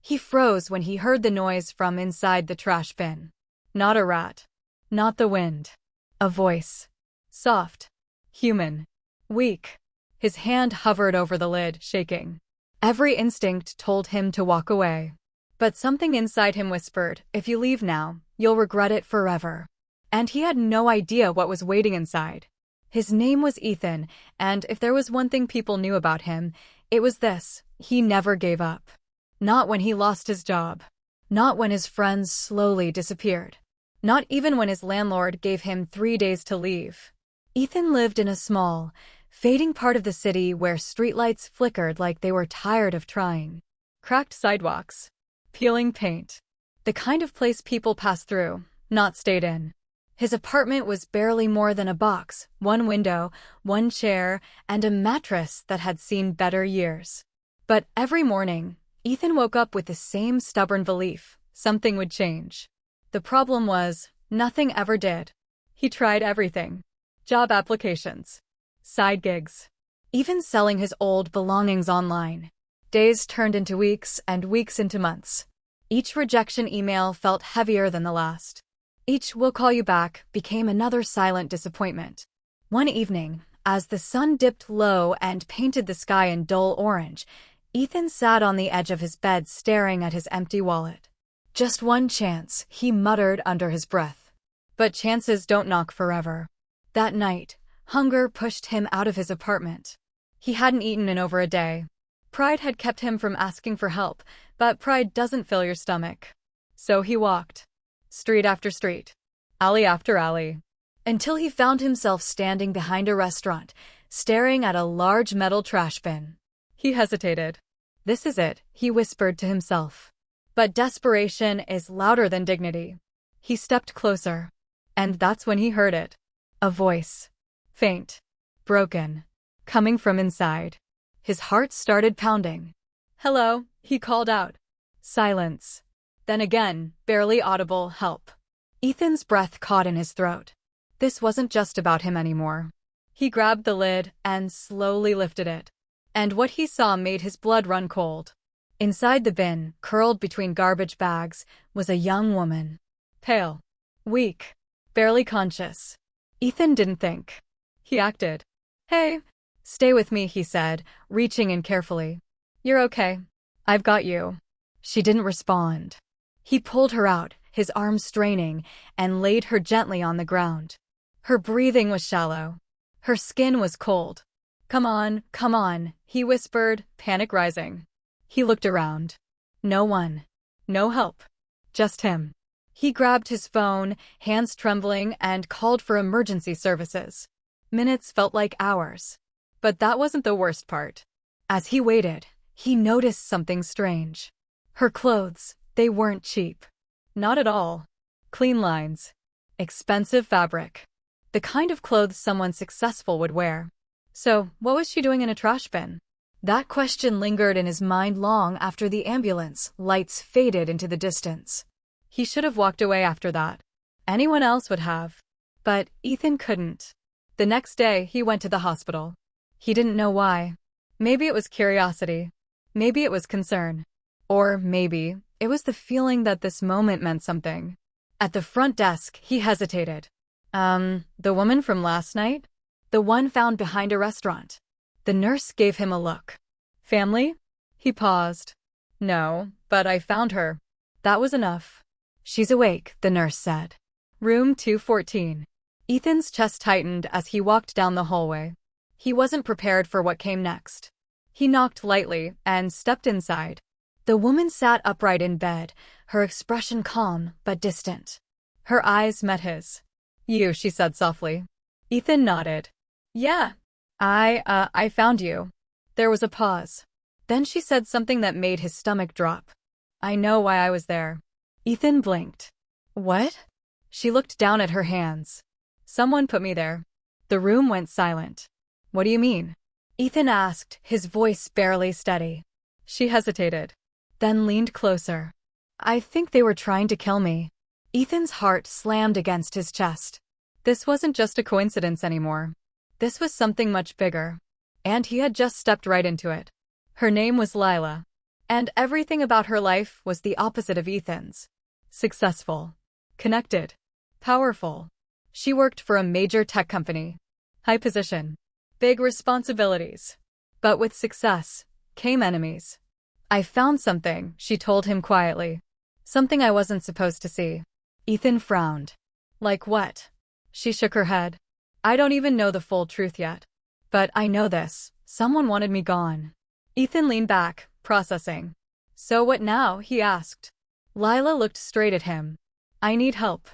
He froze when he heard the noise from inside the trash bin. Not a rat. Not the wind. A voice. Soft. Human. Weak. His hand hovered over the lid, shaking. Every instinct told him to walk away. But something inside him whispered, if you leave now, you'll regret it forever. And he had no idea what was waiting inside. His name was Ethan, and if there was one thing people knew about him, it was this: he never gave up. Not when he lost his job. Not when his friends slowly disappeared. Not even when his landlord gave him 3 days to leave. Ethan lived in a small, fading part of the city where streetlights flickered like they were tired of trying. Cracked sidewalks. Peeling paint. The kind of place people passed through, not stayed in. His apartment was barely more than a box, one window, one chair, and a mattress that had seen better years. But every morning, Ethan woke up with the same stubborn belief: something would change. The problem was, nothing ever did. He tried everything. Job applications. Side gigs. Even selling his old belongings online. Days turned into weeks and weeks into months. Each rejection email felt heavier than the last. Each "we'll call you back" became another silent disappointment. One evening, as the sun dipped low and painted the sky in dull orange, Ethan sat on the edge of his bed staring at his empty wallet. Just one chance, he muttered under his breath. But chances don't knock forever. That night, hunger pushed him out of his apartment. He hadn't eaten in over a day. Pride had kept him from asking for help, but pride doesn't fill your stomach. So he walked. Street after street. Alley after alley. Until he found himself standing behind a restaurant, staring at a large metal trash bin. He hesitated. This is it, he whispered to himself. But desperation is louder than dignity. He stepped closer. And that's when he heard it. A voice. Faint. Broken. Coming from inside. His heart started pounding. Hello, he called out. Silence. Then again, barely audible help. Ethan's breath caught in his throat. This wasn't just about him anymore. He grabbed the lid and slowly lifted it. And what he saw made his blood run cold. Inside the bin, curled between garbage bags, was a young woman. Pale. Weak. Barely conscious. Ethan didn't think. He acted. Hey. Stay with me, he said, reaching in carefully. You're okay. I've got you. She didn't respond. He pulled her out, his arms straining, and laid her gently on the ground. Her breathing was shallow. Her skin was cold. Come on, he whispered, panic rising. He looked around. No one. No help. Just him. He grabbed his phone, hands trembling, and called for emergency services. Minutes felt like hours. But that wasn't the worst part. As he waited, he noticed something strange. Her clothes, they weren't cheap. Not at all. Clean lines. Expensive fabric. The kind of clothes someone successful would wear. So, what was she doing in a trash bin? That question lingered in his mind long after the ambulance lights faded into the distance. He should have walked away after that. Anyone else would have. But Ethan couldn't. The next day, he went to the hospital. He didn't know why. Maybe it was curiosity. Maybe it was concern. Or maybe it was the feeling that this moment meant something. At the front desk, he hesitated. The woman from last night? The one found behind a restaurant. The nurse gave him a look. Family? He paused. No, but I found her. That was enough. She's awake, the nurse said. Room 214. Ethan's chest tightened as he walked down the hallway. He wasn't prepared for what came next. He knocked lightly and stepped inside. The woman sat upright in bed, her expression calm but distant. Her eyes met his. You, she said softly. Ethan nodded. Yeah. I found you. There was a pause. Then she said something that made his stomach drop. I know why I was there. Ethan blinked. What? She looked down at her hands. Someone put me there. The room went silent. What do you mean? Ethan asked, his voice barely steady. She hesitated. Then leaned closer. I think they were trying to kill me. Ethan's heart slammed against his chest. This wasn't just a coincidence anymore. This was something much bigger. And he had just stepped right into it. Her name was Lila. And everything about her life was the opposite of Ethan's. Successful. Connected. Powerful. She worked for a major tech company. High position. Big responsibilities. But with success came enemies. I found something, she told him quietly. Something I wasn't supposed to see. Ethan frowned. Like what? She shook her head. I don't even know the full truth yet. But I know this. Someone wanted me gone. Ethan leaned back, processing. So what now? He asked. Lila looked straight at him. I need help.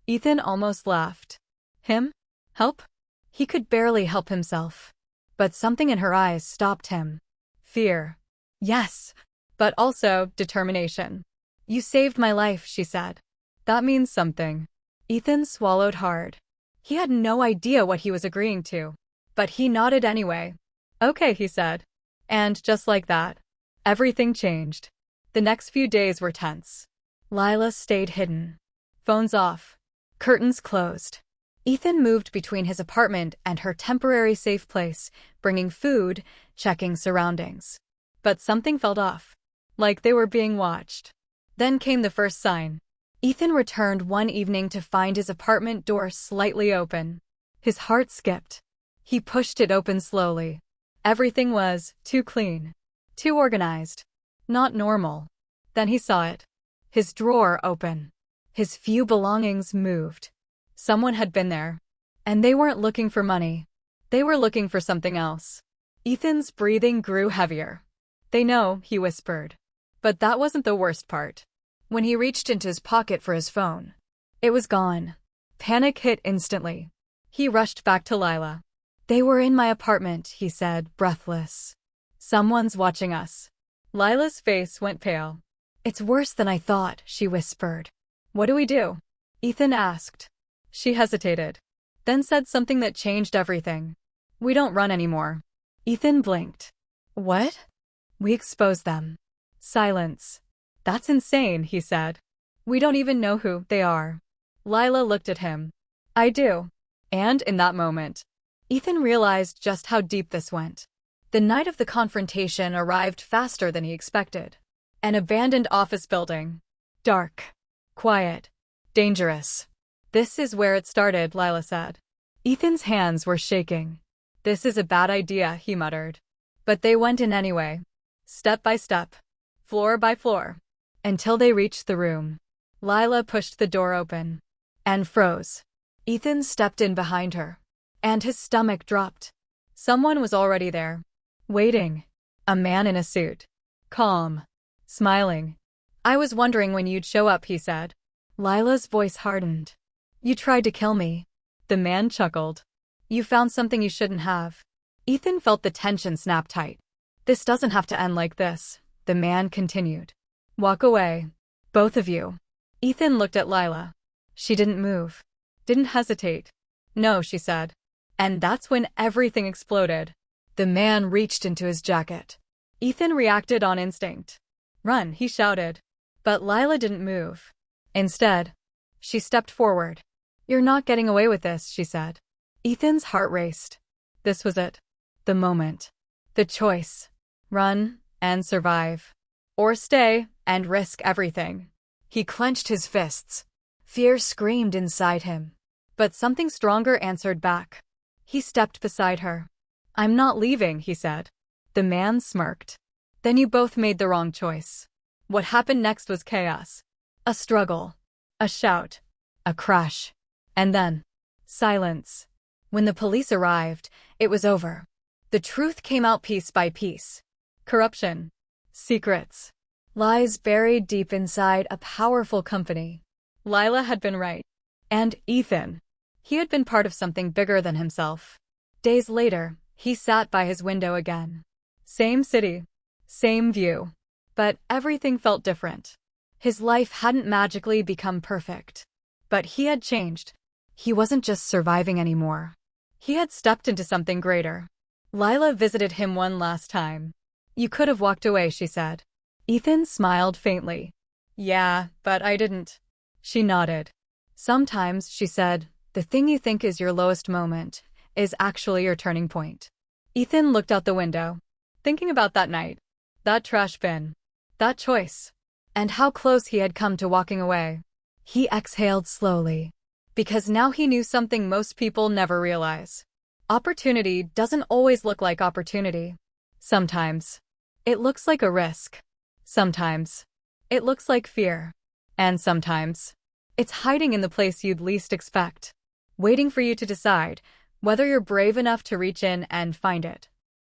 Ethan almost laughed. Him? Help? He could barely help himself. But something in her eyes stopped him. Fear. Yes. But also determination. You saved my life, she said. That means something. Ethan swallowed hard. He had no idea what he was agreeing to. But he nodded anyway. Okay, he said. And just like that, everything changed. The next few days were tense. Lila stayed hidden. Phones off. Curtains closed. Ethan moved between his apartment and her temporary safe place, bringing food, checking surroundings. But something felt off. Like they were being watched. Then came the first sign. Ethan returned one evening to find his apartment door slightly open. His heart skipped. He pushed it open slowly. Everything was too clean. Too organized. Not normal. Then he saw it. His drawer open. His few belongings moved. Someone had been there. And they weren't looking for money. They were looking for something else. Ethan's breathing grew heavier. They know, he whispered. But that wasn't the worst part. When he reached into his pocket for his phone, it was gone. Panic hit instantly. He rushed back to Lila. They were in my apartment, he said, breathless. Someone's watching us. Lila's face went pale. It's worse than I thought, she whispered. What do we do? Ethan asked. She hesitated. Then said something that changed everything. We don't run anymore. Ethan blinked. What? We expose them. Silence. That's insane, he said. We don't even know who they are. Lila looked at him. I do. And in that moment, Ethan realized just how deep this went. The night of the confrontation arrived faster than he expected. An abandoned office building. Dark. Quiet. Dangerous. This is where it started, Lila said. Ethan's hands were shaking. This is a bad idea, he muttered. But they went in anyway. Step by step. Floor by floor. Until they reached the room. Lila pushed the door open. And froze. Ethan stepped in behind her. And his stomach dropped. Someone was already there. Waiting. A man in a suit. Calm. Smiling. I was wondering when you'd show up, he said. Lila's voice hardened. You tried to kill me. The man chuckled. You found something you shouldn't have. Ethan felt the tension snap tight. This doesn't have to end like this, the man continued. Walk away. Both of you. Ethan looked at Lila. She didn't move. Didn't hesitate. No, she said. And that's when everything exploded. The man reached into his jacket. Ethan reacted on instinct. Run, he shouted. But Lila didn't move. Instead, she stepped forward. You're not getting away with this, she said. Ethan's heart raced. This was it. The moment. The choice. Run and survive. Or stay and risk everything. He clenched his fists. Fear screamed inside him. But something stronger answered back. He stepped beside her. I'm not leaving, he said. The man smirked. Then you both made the wrong choice. What happened next was chaos. A struggle. A shout. A crash. And then, silence. When the police arrived, it was over. The truth came out piece by piece. Corruption. Secrets. Lies buried deep inside a powerful company. Lila had been right. And Ethan. He had been part of something bigger than himself. Days later, he sat by his window again. Same city. Same view. But everything felt different. His life hadn't magically become perfect. But he had changed. He wasn't just surviving anymore. He had stepped into something greater. Lila visited him one last time. You could have walked away, she said. Ethan smiled faintly. Yeah, but I didn't. She nodded. Sometimes, she said, the thing you think is your lowest moment is actually your turning point. Ethan looked out the window, thinking about that night. That trash bin. That choice. And how close he had come to walking away. He exhaled slowly. Because now he knew something most people never realize. Opportunity doesn't always look like opportunity. Sometimes, it looks like a risk. Sometimes, it looks like fear. And sometimes, it's hiding in the place you'd least expect, waiting for you to decide whether you're brave enough to reach in and find it.